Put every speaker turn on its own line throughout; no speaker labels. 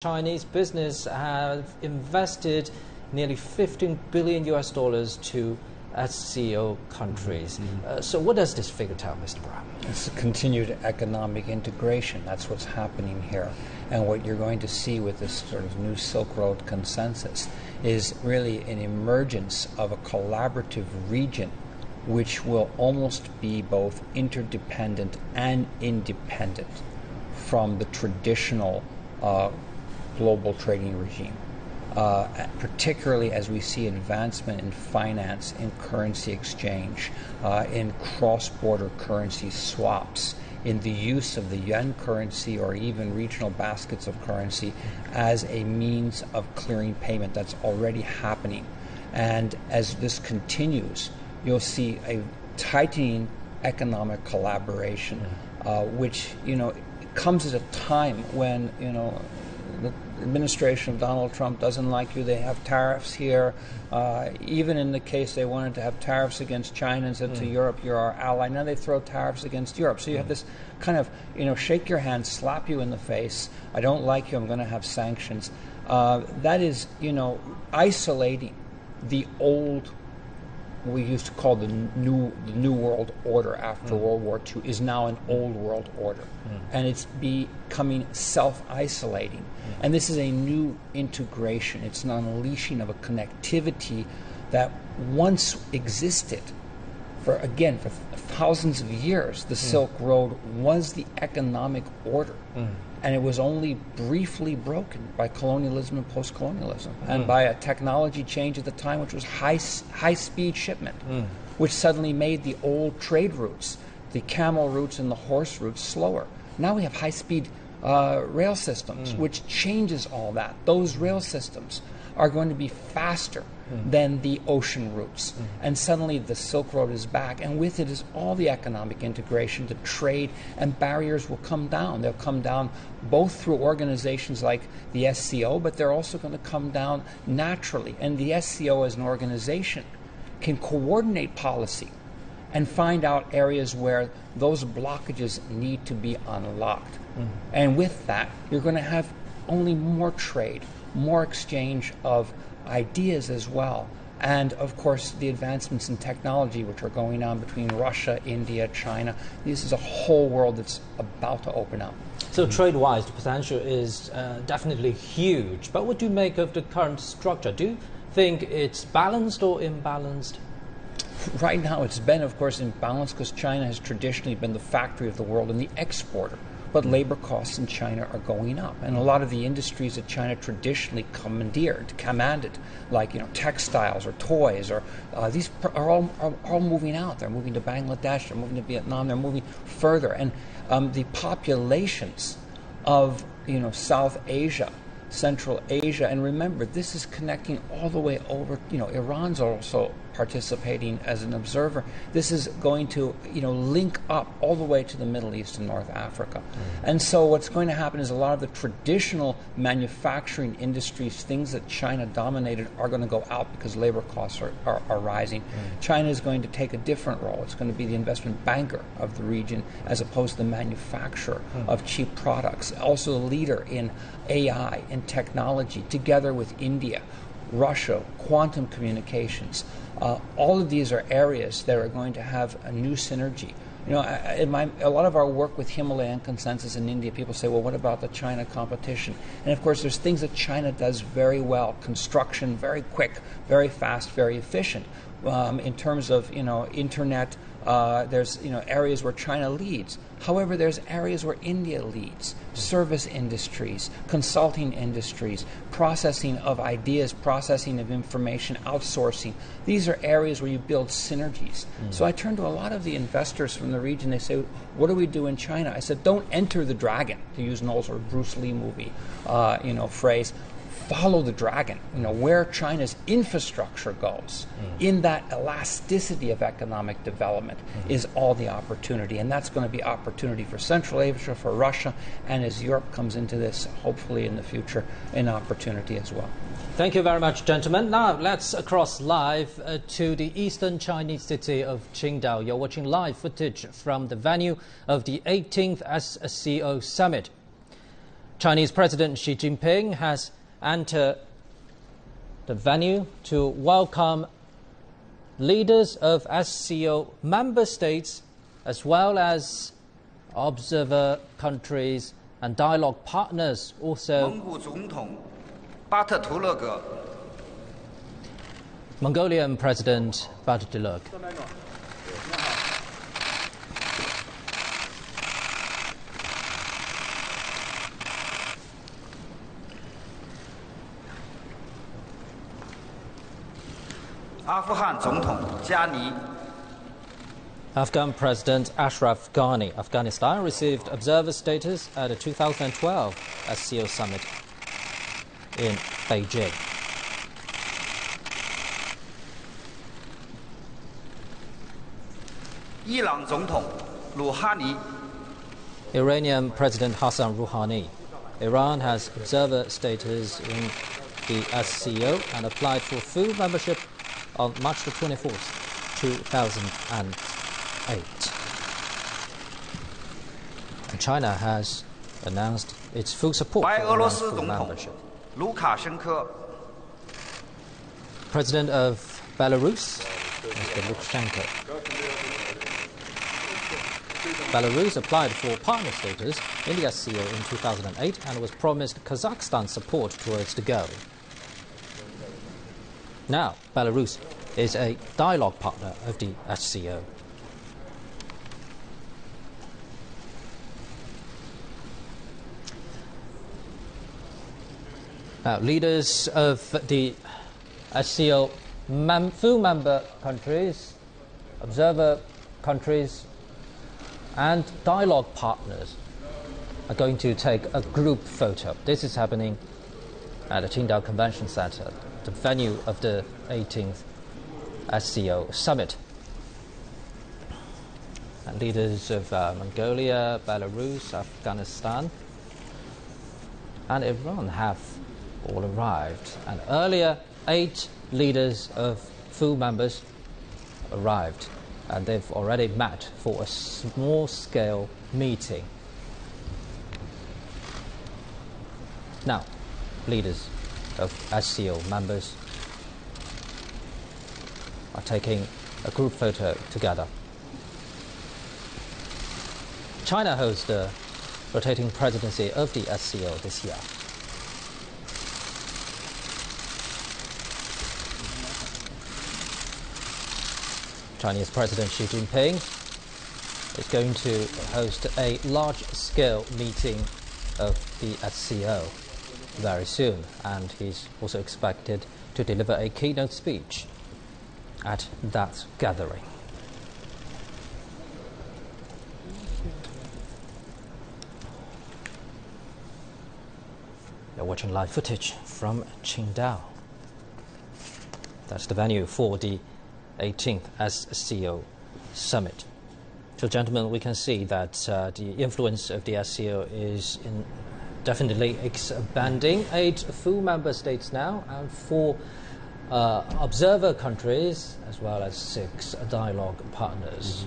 Chinese business have invested nearly $15 billion to SCO countries. So what does this figure tell, Mr. Brown?
It's a continued economic integration. That's what's happening here. And what you're going to see with this sort of new Silk Road consensus is really an emergence of a collaborative region which will almost be both interdependent and independent from the traditional global trading regime, particularly as we see advancement in finance, in currency exchange, in cross-border currency swaps, in the use of the yuan currency or even regional baskets of currency as a means of clearing payment. That's already happening. And as this continues, you'll see a tightening economic collaboration, which, comes at a time when, the administration of Donald Trump doesn't like you. They have tariffs here. Even in the case they wanted to have tariffs against China and said to Europe, you're our ally. Now they throw tariffs against Europe. So you have this kind of, shake your hand, slap you in the face. I don't like you. I'm going to have sanctions. That is, isolating the old, we used to call the new world order after World War II, is now an old world order. And it's becoming self-isolating. And this is a new integration. It's an unleashing of a connectivity that once existed for thousands of years. The Silk Road was the economic order. And it was only briefly broken by colonialism and post-colonialism, and by a technology change at the time, which was high-speed shipment, which suddenly made the old trade routes, the camel routes and the horse routes, slower. Now we have high-speed rail systems, which changes all that. Those rail systems are going to be faster than the ocean routes. And suddenly the Silk Road is back, and with it is all the economic integration, the trade, and barriers will come down. They'll come down both through organizations like the SCO, but they're also going to come down naturally. And the SCO as an organization can coordinate policy and find out areas where those blockages need to be unlocked. And with that, you're going to have only more trade, more exchange of ideas as well. And of course, the advancements in technology which are going on between Russia, India, China. This is a whole world that's about to open up.
So trade-wise, the potential is definitely huge. But what do you make of the current structure? Do you think it's balanced or imbalanced?
Right now, it's been, of course, imbalanced because China has traditionally been the factory of the world and the exporter. But labor costs in China are going up, and a lot of the industries that China traditionally commanded, like textiles or toys, or these are all moving out. They're moving to Bangladesh, they're moving to Vietnam, they're moving further, and the populations of South Asia, Central Asia, and remember, this is connecting all the way over. Iran's also participating as an observer. This is going to, link up all the way to the Middle East and North Africa. And so what's going to happen is a lot of the traditional manufacturing industries, things that China dominated, are going to go out because labor costs are rising. China is going to take a different role. It's going to be the investment banker of the region as opposed to the manufacturer of cheap products. Also the leader in AI and technology, together with India, Russia, quantum communications. All of these are areas that are going to have a new synergy. A lot of our work with Himalayan consensus in India, people say, well, what about the China competition? And of course, there's things that China does very well. Construction, very quick, very fast, very efficient. In terms of, internet, there's, areas where China leads. However, there's areas where India leads. Service industries, consulting industries, processing of ideas, processing of information, outsourcing. These are areas where you build synergies. So I turn to a lot of the investors from the region. They say, what do we do in China? I said, don't enter the dragon, to use an old sort of Bruce Lee movie, phrase. Follow the dragon, where China's infrastructure goes. In that elasticity of economic development is all the opportunity. And that's going to be opportunity for Central Asia, for Russia, and as Europe comes into this, hopefully in the future, an opportunity as well.
Thank you very much, gentlemen. Now let's cross live to the eastern Chinese city of Qingdao. You're watching live footage from the venue of the 18th SCO Summit. Chinese President Xi Jinping has entered the venue to welcome leaders of SCO member states as well as observer countries and dialogue partners. Also, Mongolian President Battuluk. Afghan President Ashraf Ghani. Afghanistan received observer status at the 2012 SCO Summit in Beijing. Iranian President Hassan Rouhani. Iran has observer status in the SCO and applied for full membership on March the 24th, 2008. And China has announced its full support for Iran's full membership. President of Belarus, Mr. Lukashenko. Belarus applied for partner status in the SCO in 2008 and was promised Kazakhstan support towards the goal. Now, Belarus is a dialogue partner of the SCO. Now, leaders of the SCO full member countries, observer countries, and dialogue partners are going to take a group photo. This is happening at the Qingdao Convention Center, the venue of the 18th SCO Summit. And leaders of Mongolia, Belarus, Afghanistan, and Iran have all arrived. And earlier, 8 leaders of full members arrived, and they've already met for a small-scale meeting. Now, leaders of SCO members are taking a group photo together. China holds the rotating presidency of the SCO this year. Chinese President Xi Jinping is going to host a large-scale meeting of the SCO very soon, and he's also expected to deliver a keynote speech at that gathering. You're watching live footage from Qingdao. That's the venue for the 18th SCO Summit. So, gentlemen, we can see that the influence of the SCO is definitely expanding. 8 full member states now, and 4 observer countries, as well as 6 dialogue partners.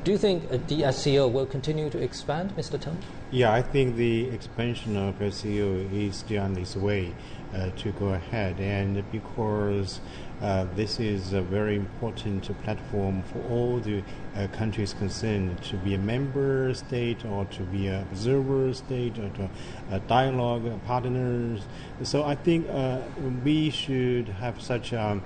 Do you think the SCO will continue to expand, Mr. Tong?
Yeah, I think the expansion of SCO is still on its way to go ahead, and because this is a very important platform for all the countries concerned to be a member state or to be an observer state or to dialogue partners. So I think we should have such a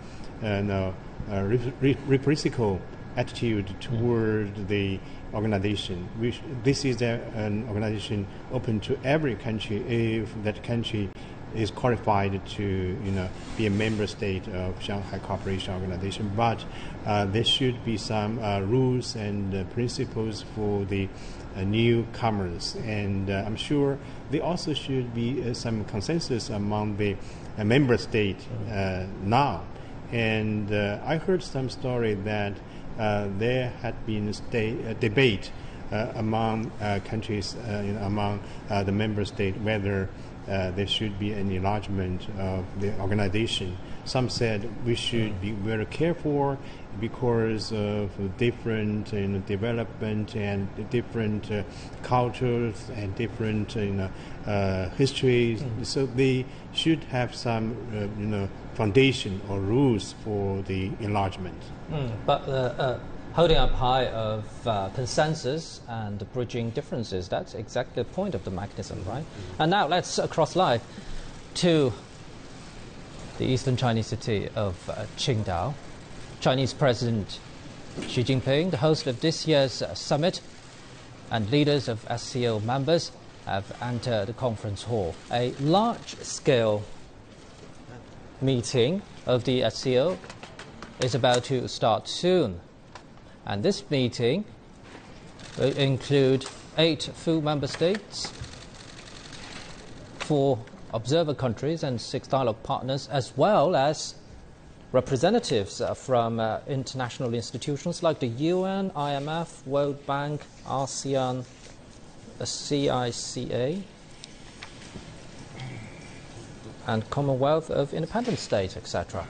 reciprocal attitude toward the organization. This is an organization open to every country if that country is qualified to be a member state of Shanghai Cooperation Organization, but there should be some rules and principles for the newcomers, and I'm sure there also should be some consensus among the member state now. And I heard some story that there had been a debate among countries, among the member state, whether there should be an enlargement of the organization. Some said we should be very careful because of different development and different cultures and different histories. So they should have some foundation or rules for the enlargement.
But holding up high of consensus and bridging differences, that's exactly the point of the mechanism, right? And now let's cross live to the eastern Chinese city of Qingdao. Chinese President Xi Jinping, the host of this year's summit, and leaders of SCO members have entered the conference hall. A large-scale meeting of the SCO is about to start soon. And this meeting will include 8 full member states, 4 observer countries and 6 dialogue partners, as well as representatives from international institutions like the UN, IMF, World Bank, ASEAN, the CICA, and Commonwealth of Independent States, etc.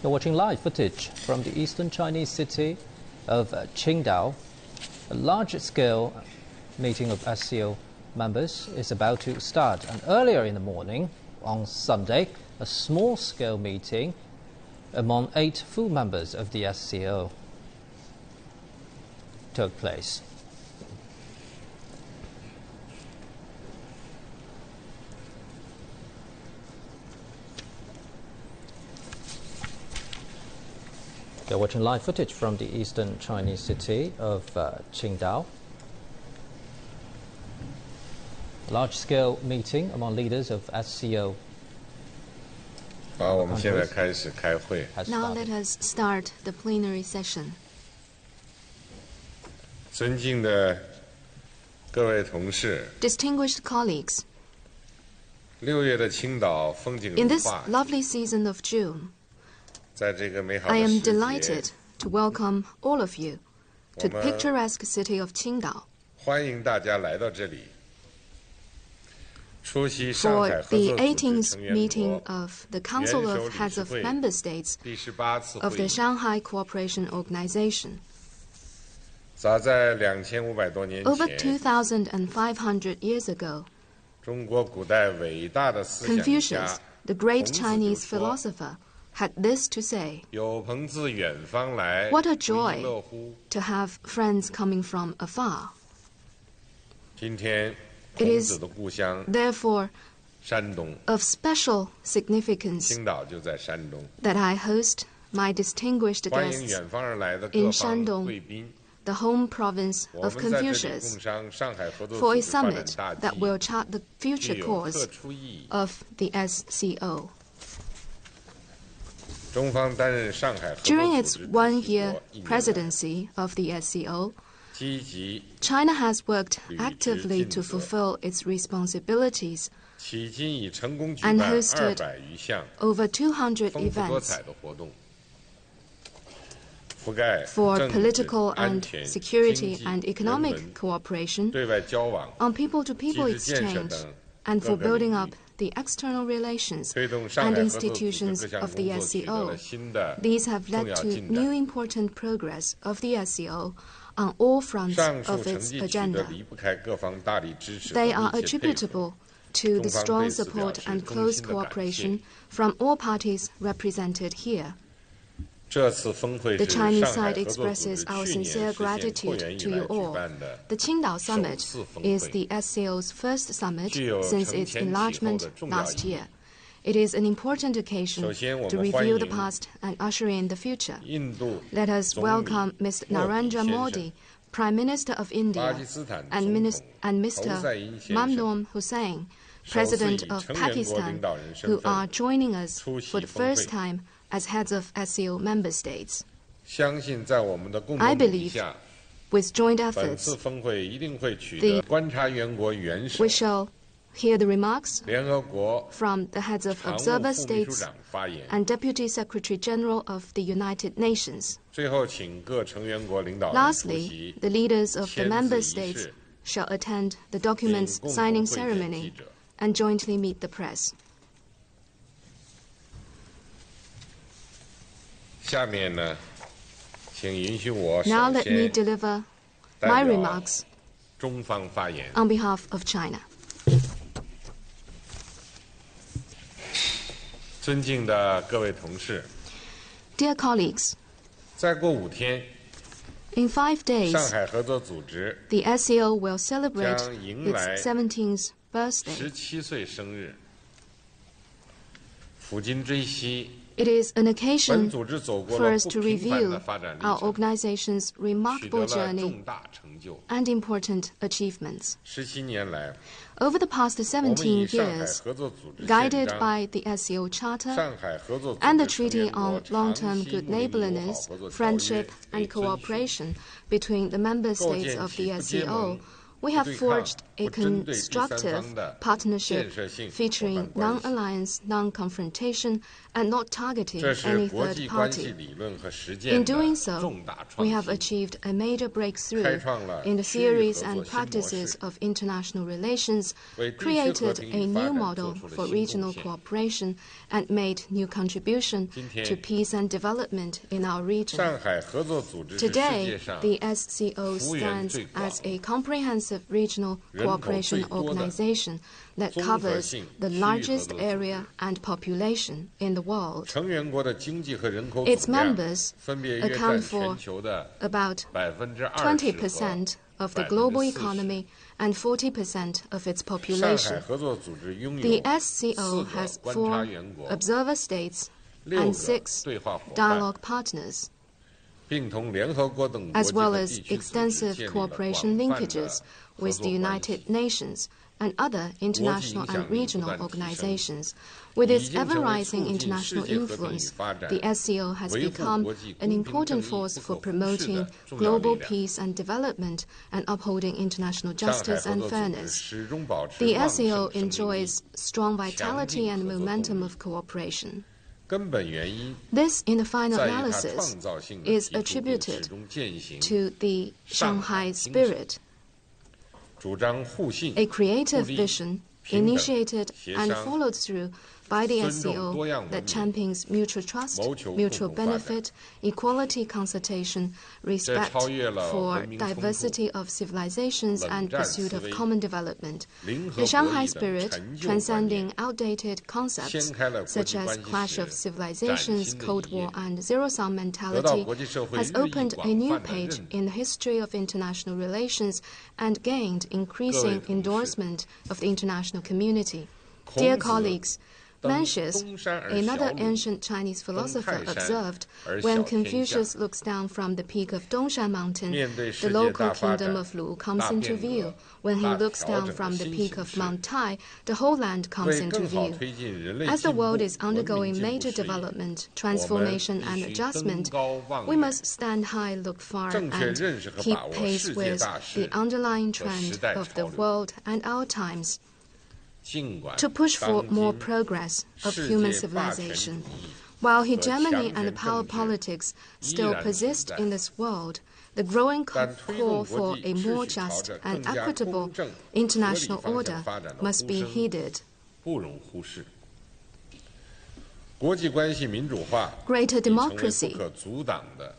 You're watching live footage from the eastern Chinese city of Qingdao. A large-scale meeting of SCO members is about to start. And earlier in the morning, on Sunday, a small-scale meeting among 8 full members of the SCO took place. You're watching live footage from the eastern Chinese city of Qingdao. A large-scale meeting among leaders of SCO.
Now
let us start the plenary session.
尊敬的各位同事，
Distinguished colleagues,
6月的青岛风景
in
如
this
画，
lovely season of June,
在这个美好
I
的
am
时节，
delighted to welcome all of you to the
我们
picturesque city of Qingdao
欢迎大家来到这里，出席上
for
海合
the
作组织
18th
成员
meeting
国
of the Council
元首
of
理
Heads
事
of
会
Member States
第18次
of
会
the
议。
Shanghai Cooperation Organization.
早在2500多年
Over
前，
2,500 years ago,
中国古代伟大的思想家
Confucius, the great
孔子就
Chinese
说
philosopher, had this to say:
有朋自远方来，
What a
不亦
joy
乐乎。
to have friends coming from afar.
今天，
It
孔
is
子的故乡
Therefore,
山东，
of special significance
青岛就在山东。
that I host my distinguished
欢迎
guests,
远方而来的
in
各方
Shandong
贵宾。
the home province
我
of
们在这里
Confucius,
共商上海合作
for
组
a
织发展
summit
大计，
that will chart the
具
future
有
course
特殊意义。
of the SCO.
中方担任上海合作
During
组
its
织主席
one-year
国1年来，
presidency of the SCO,
积极
China has worked
履职
actively
尽
to
责
fulfill its responsibilities
迄今已成功举
and
办
hosted
200余项
over 200
丰富多
events
彩的活动，覆盖
for
政治、
political
安
and
全、
security
经济、
and
人
economic
文、
cooperation,
对外交往，
on people-to-people
机制建设
exchange,
等
and
各
for
个
building
领
up
域，
the external relations
推动上
and
海合作组织
institutions
各项
of
工
the
作取得了
SCO.
新的
These have
重
led
要
to
进
new
展。
important progress of the SCO on all fronts
上述
of
成
its
绩取得
agenda.
离不开各方大力支持和
They are
密切配合。
attributable to the
中方
strong
对此表
support
示
and
衷
close
心的感谢。
cooperation from all parties represented here.
这次峰会
The
是
Chinese
上海
side
合作组
expresses
织
our
去年
sincere
实现扩
gratitude
员以
to
来
you
举
all.
办的
The Qingdao Summit
首次峰
is
会，
the SCO's first summit
具有
since
承 前
its
启后的
enlargement
重要
last
意义。
year. It is an important occasion
首先，我
to
们欢
review the
迎
past and usher in the future.
印度
Let us
总理
welcome Mr.
莫迪
Narendra
先生
Modi, Prime Minister of
巴
India,
基斯坦
and
总统
Mr.
侯赛因先生
Mamnoon Hussain,
首次
President
以
of
成员国领
Pakistan,
导人身
who
份
are joining us
出席
for the
峰会。
first time as heads of SCO member states.
相信在我们的共
I
同努力
believe
下，
With joint
本次
efforts,
峰会一定会取
the
得观察员国元首
we shall hear the remarks
联合国
from the heads of
常务
observer
副秘书
states
长发言。
and Deputy Secretary General of the United Nations.
最后，请各成员国领导人出
Lastly,
席
the leaders of the
签
member
字仪
states
式，
shall attend the document's
并共同
signing
会见
ceremony
记者。
and jointly meet the press.
下面呢，请允许我
Now
首
let me
先
deliver
代
my
表
remarks
中方发言。
on behalf of China.
尊敬的各位同事，
Dear colleagues,
再过5天，
in 5
上
days,
海合作组织
the SCO will celebrate
将迎来
its 17th birthday.
17岁生日。抚今追昔，
It is an
本
occasion
组织走过
for
了
us
不
to
平凡
review
的发展历
our
程，
organization's
取
remarkable
得了
journey
重大成就。
and important achievements.
17年来，
Over the past
我们以
17
上海
years,
合作组织宪
guided
章、
by the SCO Charter
上海合作组
and the
织成
Treaty
员国
on
长
Long-Term
期
Good
睦邻友好
Neighborliness,
合作条约
Friendship
为
and
遵循，
Cooperation between the member
构
states
建
of
起
the
不结
SCO,
盟、
we
不
have
对抗、
forged a
不针对第三
constructive
方的
partnership
建设性伙
featuring
伴关系。
non-alliance, non-confrontation, and not targeting
这是
any
国
third
际关系
party.
理论和实
In
践的
doing so,
重大
we
创
have
新，
achieved a major
开
breakthrough
创了
in the
区域
theories
合
and
作新模
practices
式，
of international relations,
为地区和
created
平
a
与发
new
展
model
做出了
for
新贡
regional
献。
cooperation, and made new contribution
今天
to peace and development in our region.
上海合作组织是世
Today,
界上
the SCO
幅员
stands
最广、
as a comprehensive regional
人口
cooperation
最多的
organization that
综合
covers
性
the
区域合
largest
作组织。
area and population in the world.
成员国的经济和人口
Its
总量
members
分别约
account
占
for
全球的
about
20% 和
20% of the global
40%。
economy and 40% of its
上海
population.
合作组织拥有
The
4
SCO
个
has
观察
4
员国、
observer states
6
and
个
6
对话伙伴，
dialogue partners,
并同联合国等国
as
际
well
和
as
地区组织
extensive
建立了
cooperation
广泛的
linkages
合
with
作
the
关系。
United Nations and other international and
国际影响力
regional
不断提升，
organizations. With
已
its
经成为
ever-rising
促进
international
世界和平与
influence,
发展、
the SCO has
维护
become
国际
an
公平
important
正义
force
不
for
可忽视
promoting
的重要力
global
量。
peace and development and upholding international
上海
justice
合
and
作组织
fairness.
始终保持
The
旺
SCO
盛生命力，
enjoys strong
强
vitality
劲
and
合作动
momentum
力。
of cooperation.
根本原因
This, in the final
在于它
analysis,
创造性的
is
提出并始
attributed
终践行
to the Shanghai spirit,
主张互信、
a creative
互利、
vision
平等、
initiated
协
and
商、
followed through by the
尊重
SCO
多样文
that
明、
champions mutual trust,
谋求
mutual
共同发展。
benefit, equality consultation, respect
超越了
for
文明冲突、
diversity of civilizations
冷
and
战
pursuit
思
of
维、
common development.
零和
The
博
Shanghai
弈等
spirit,
陈旧观
transcending
念，
outdated
掀
concepts
开了国
such
际
as
关系
clash
史
of
崭
civilizations,
新的
Cold
一页
War, and zero-sum
得到
mentality
国际社会
has
日益
opened
广
a new
泛的
page
认
in the history of international relations and gained increasing
各位同事
endorsement of the international community.
孔
Dear
子
colleagues,
登
Mencius,
东山而
another
小鲁，
ancient Chinese
登
philosopher,
泰山
observed
而
when
小天下。
Confucius looks down from the peak of Dongshan Mountain,
面对
the
世界
local
大发
kingdom
展、
of Lu comes
大
into
变
view.
革、
When he
大
looks
调
down
整的
from the
新
peak
形
of
势，
Mount Tai, the whole land comes
为
into
更好
view.
推进人类
As the
进步、
world is
文明
undergoing
进步
major
事业，
development,
我们
transformation
必
and
须登
adjustment,
高望
we
远，
must stand high, look far,
正确
and
认识和
keep
把握
pace
世界
with
大
the
势
underlying
和时
trend
代
of the
潮流。
world and our times.
尽管
To push for
当
more
今
progress of
世
human
界霸权主
civilization.
义
While
和
hegemony
强
and
权
power
政治
politics
依
still
然存
persist
在，
in this world, the growing
但推
call
动
for
国
a
际
more
秩序朝
just
着
and
更加
equitable
公正、合理
international
方
order
向发展的
must
呼
be
声
heeded.
不容忽视。国际关系民主化
Greater
已成为
democracy
不可阻挡的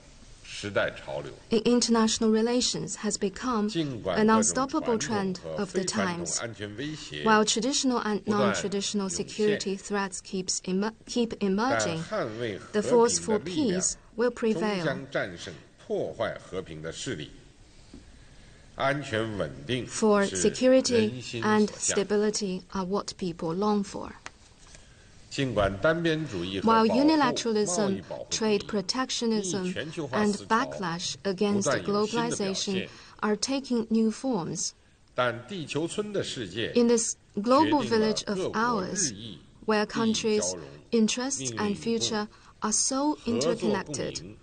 时代潮流。
in international relations has become
尽管
an
各种
unstoppable
传
trend
统和
of the
非传统
times.
安全威胁，
While traditional and
不断
non-traditional
涌现，
security threats keep
但
emerging,
捍卫
the
和
force
平
for
的力量
peace will
终
prevail.
将战胜破坏和平的势力。安全稳定
For
是
security
人心
and
所向。
stability are what people long for.
尽管单边主义和
While
保护贸易
unilateralism,
保护主
trade
义
protectionism,
逆全球化
and
思潮
backlash
不
against
断有新的表
globalization
现，
are taking new forms,
但地球村的世界
in this global
决定了
village of
各国
ours,
日益
where
利益
countries'
交融
interests
命运
and
与共
future are so
合作共
interconnected,
赢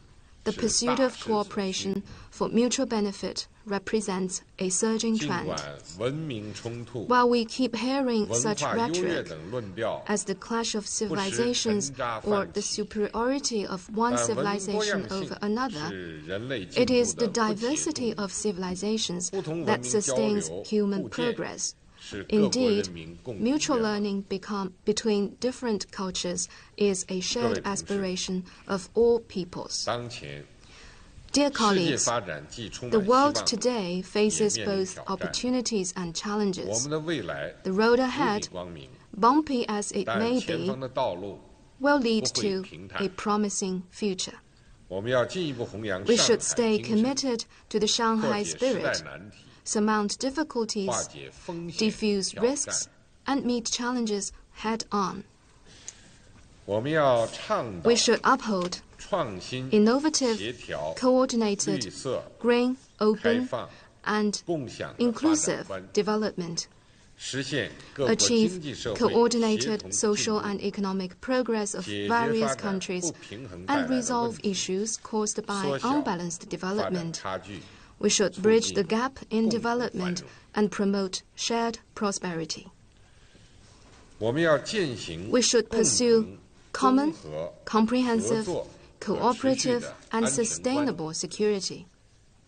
the
是
pursuit
大
of
势所趋。
cooperation for mutual benefit represents a surging
尽
trend.
管文明冲突、
While we keep hearing
文
such
化优越
rhetoric
等论调
as the clash of
不时
civilizations
沉渣
or
泛
the
起，
superiority of one
但文明多
civilization
样性
over another,
是人类
it
进
is
步
the
的不解
diversity
动力，
of civilizations
不同文
that
明交
sustains
流
human
互鉴
progress.
是各国人
Indeed,
民共同
mutual
愿望。
learning between different cultures is a shared
各位同事，
aspiration of all peoples.
当前
Dear
世界
colleagues,
发展既充
the
满希
world
望，
today faces
也面临
both
挑战。
opportunities and
我
challenges.
们的未来
The road
无
ahead,
比光明，
bumpy as it
但
may
前
be,
方的道路，
will lead
不会
to
平坦。
a promising future.
我们要进一步弘扬
We
上
should
海
stay
精神，
committed to the
破
Shanghai
解时代
spirit,
难题，
surmount
化
difficulties,
解风险
diffuse
挑
risks,
战。
and meet challenges head on.
我们要倡导
We should uphold
创新、
innovative,
协调、绿
coordinated,
色、
green,
开
open,
放、
and
共享的发展
inclusive
观，
development.
实现各国经
Achieve
济社会协
coordinated
同进
social
步，
and economic progress of
解决
various
发展
countries
不平衡带
and
来的
resolve
问题，
issues caused by
缩小
unbalanced
发展
development.
差距。
We should
促
bridge the
进
gap in
共同繁
development
荣。
and promote shared prosperity.
我们要践行
We should
共
pursue
同、
common,
综合、合
comprehensive,
作、可持续
cooperative,
的
and
安全观，
sustainable security.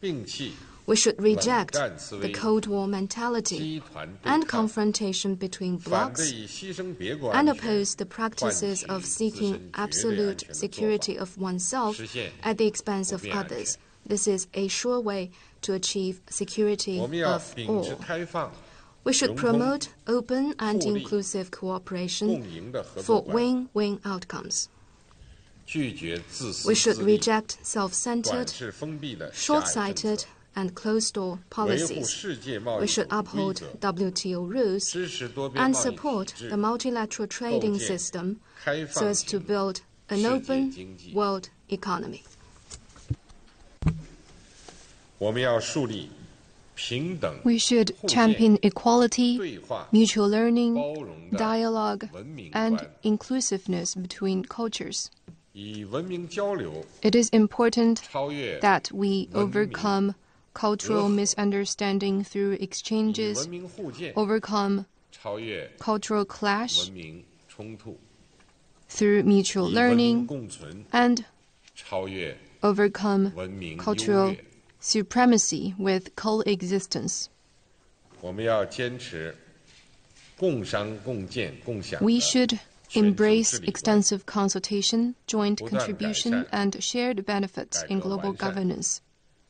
摒弃
We should
冷
reject
战思
the
维、
Cold War mentality
集团对
and
抗，
confrontation between
反对
blocs
以牺牲别国
and
安全
oppose the practices
换
of
取自
seeking
身绝对安
absolute
全的做
security
法，
of oneself
实现
at the expense
普
of
遍安全。
others. This is a sure way to achieve security
我们要
of
秉持
all.
开放、
We should
融通、
promote open and
互利、
inclusive cooperation
共赢的合作
for
关系，
win-win outcomes.
拒绝自私
We should
自利、
reject
短
self-centered,
视封闭的狭隘政
short-sighted,
策，
and closed-door
维护
policies.
世界贸
We
易组
should
织规
uphold
则，
WTO rules
支持多边
and
贸易体
support
制
the， multilateral
构
trading
建
system
开
so
放
as to
型
build an
世界
open
经济。
world economy.
我们要树立平等、
We should
互鉴、
champion equality,
对话、
mutual learning,
包容的
dialogue,
文明
and
观，
inclusiveness between cultures.
以文明交流
It is important
超越
that we
文明
overcome cultural
隔阂
misunderstanding through
以
exchanges,
文明互鉴
overcome
超越
cultural clash
文明冲突，
through mutual
以文明
learning,
共存
and
超越
overcome
文明优
cultural
越。
supremacy with coexistence.
我们要坚持共商共建共享
We
的
should
全球
embrace
治理观，
extensive consultation, joint
不断改
contribution,
善
and shared benefits
改
in
革
global
完善
governance.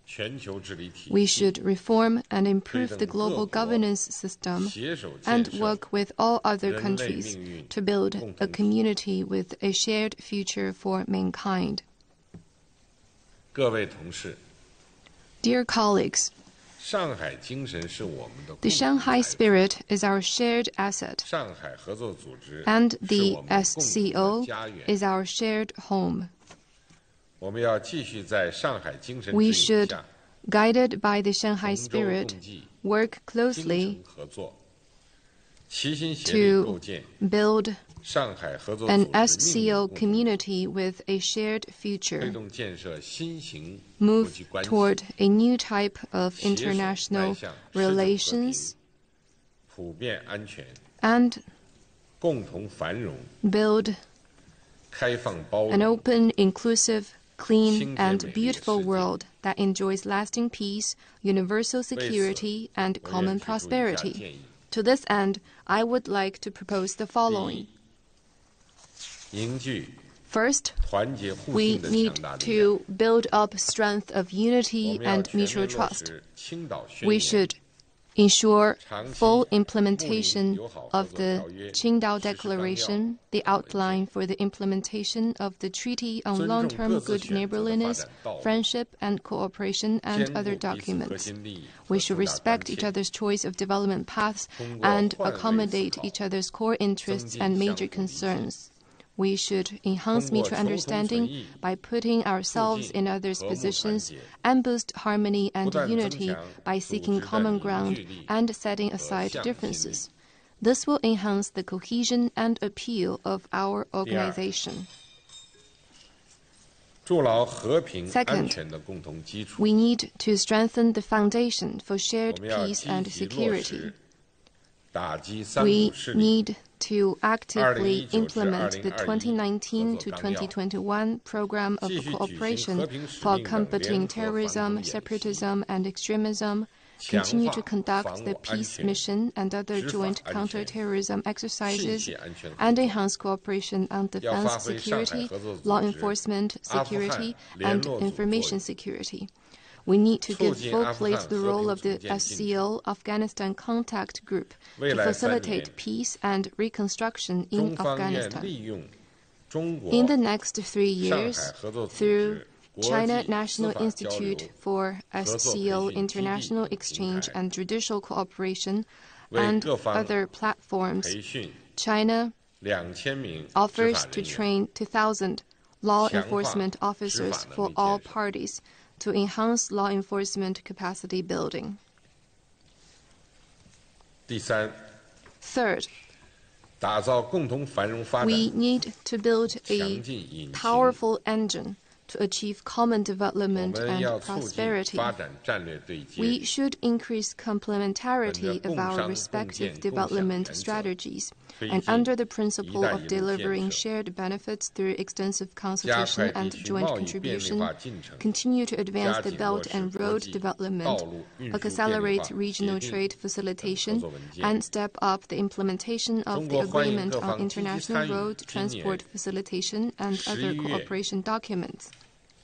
全球治理体
We
系，
should reform and improve
推
the
动
global
各国
governance system
携手
and
建设
work with all other
人类
countries
命运
to build
共
a
同体。
community with a shared future for mankind.
各位同事，
Dear colleagues,
上海精神是我们的
the
共同
Shanghai
财富
spirit is our shared asset,
上海合作组织
and
是
the
我们共同的
SCO
家园。
is our shared home.
我们要继续在上海精神
We
指引
should,
下，
guided by the Shanghai
同舟
spirit,
共济，
work
精
closely
诚合作，齐心协力构
to
建
build
上海合作
an
组织命运
SCO
共同体，
community with a shared
推
future,
动建设新型国
move
际关系，
toward a new type of
携手迈
international
向世界和平
relations,
普遍安全、
and
共同繁荣、
build
开放包
an
容、
open, inclusive, clean,
清洁
and
美丽的
beautiful
世界。
world that enjoys lasting peace, universal security, and
我愿
common
提出以下
prosperity.
建议：
To this end, I would like to propose the
第
following.
一，凝聚
First,
团结互
we
信的
need
强大力量。
to build up strength of
我
unity
们要
and
全面
mutual
落
trust.
实青岛宣
We
言
should ensure
长期
full
睦邻
implementation
友好合
of
作
the
条约
Qingdao
实施纲要
Declaration, the
和文件
outline for the implementation of the Treaty on
尊重
Long-Term
各自
Good
选择的发
Neighborliness,
展道路，
Friendship, and Cooperation, and
兼
other
顾彼此核
documents.
心利益
We
和
should
重大关
respect each
切，
other's choice of development paths
通过
and
换位思
accommodate
考
each other's core interests
增进
and
相
major
互理解
concerns. We should enhance
通过
mutual
求同存
understanding
异
by putting ourselves
促进
in others'
和睦团
positions
结
and boost harmony and
不断增
unity
强
by
组
seeking
织的
common
凝
ground
聚力
and setting
和
aside
向心力。
differences. This will enhance the cohesion and appeal of our organization. Second, we need to strengthen the foundation for shared peace and security. We need to actively implement the 2019 to 2021 Program of Cooperation for combating terrorism, separatism, and extremism, continue to conduct the peace mission and other joint counterterrorism exercises, and enhance cooperation on defense security, law enforcement security, and information security. We need to give full play to the role of the SCO Afghanistan Contact Group to facilitate peace and reconstruction in Afghanistan. In the next 3 years, through China National Institute for SCO International Exchange and Judicial Cooperation and other platforms, China offers to train 2,000 law enforcement officers for all parties to enhance law enforcement capacity building. Third, we need to build a powerful engine to achieve common development and prosperity. We should increase complementarity of our respective development strategies, and under the principle of delivering shared benefits through extensive consultation and joint contribution, continue to advance the Belt and Road development, accelerate regional trade facilitation, and step up the implementation of the Agreement on International Road Transport Facilitation and other cooperation documents.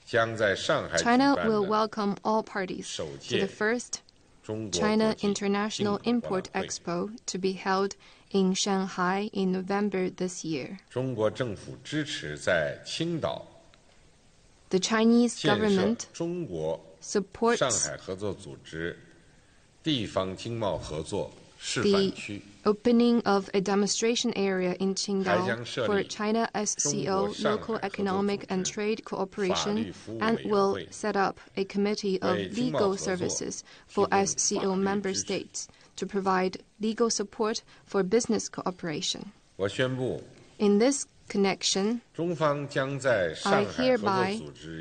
China will welcome all parties to the first China International Import Expo to be held in Shanghai in November this year. The Chinese government supports the opening of a demonstration area in Qingdao for China SCO local economic and trade cooperation, and will set up a committee of legal services for SCO member states to provide legal support for business cooperation. In this connection, I hereby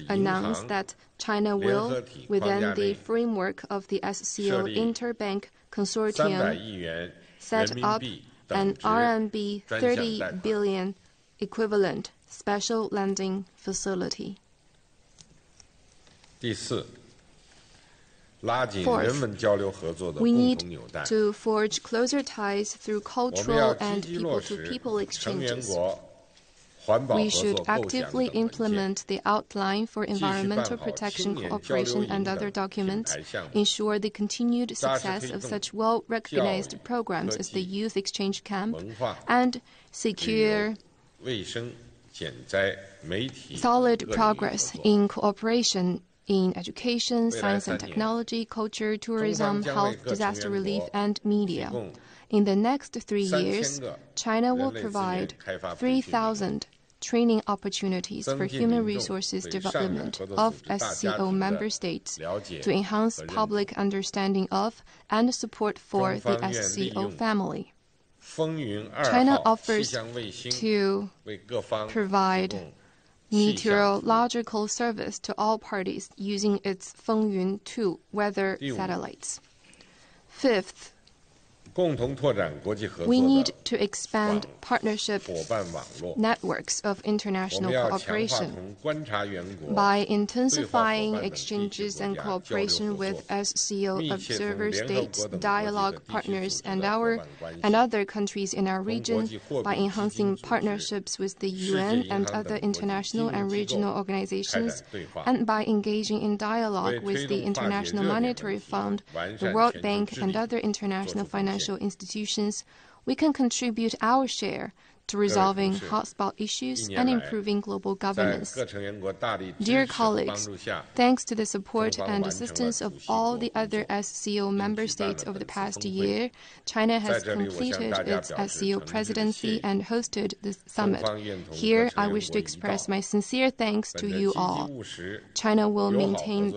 announce that China will, within the framework of the SCO Interbank Consortium, set up an RMB 30 billion equivalent special lending facility. Fourth, we need to forge closer ties through cultural and people-to-people exchanges. We should actively implement the outline for environmental protection cooperation and other documents, ensure the continued success of such well-recognized programs as the Youth Exchange Camp, and secure solid progress in cooperation in education, science and technology, culture, tourism, health, disaster relief, and media. In the next 3 years, China will provide 3,000 training opportunities for human resources development of SCO member states to enhance public understanding of and support for the SCO family. China offers to provide meteorological service to all parties using its Fengyun 2 weather satellites. Fifth, we need to expand partnership networks of international cooperation by intensifying exchanges and cooperation with SCO observer states, dialogue partners, and other countries in our region, by enhancing partnerships with the UN and other international and regional organizations, and by engaging in dialogue with the International Monetary Fund, the World Bank, and other international financial institutions, we can contribute our share to resolving hotspot issues and improving global governance. Dear colleagues, thanks to the support and assistance of all the other SCO member states over the past year, China has completed its SCO presidency and hosted this summit. Here, I wish to express my sincere thanks to you all. China will maintain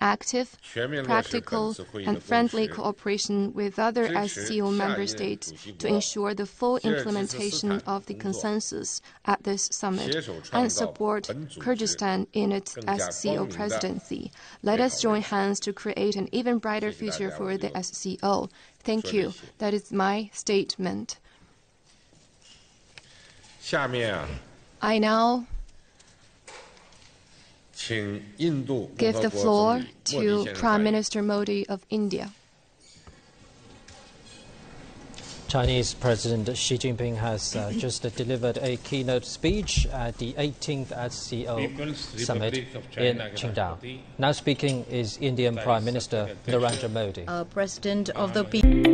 active, practical, and friendly cooperation with other SCO member states to ensure the full implementation of the consensus at this summit and support Kyrgyzstan in its SCO presidency. Let us join hands to create an even brighter future for the SCO. Thank you. That is my statement. I now give the floor to Prime Minister Modi of India.
Chinese President Xi Jinping has just delivered a keynote speech at the 18th SCO Summit in Qingdao. Now speaking is Indian Prime Minister Narendra Modi.
President of the people.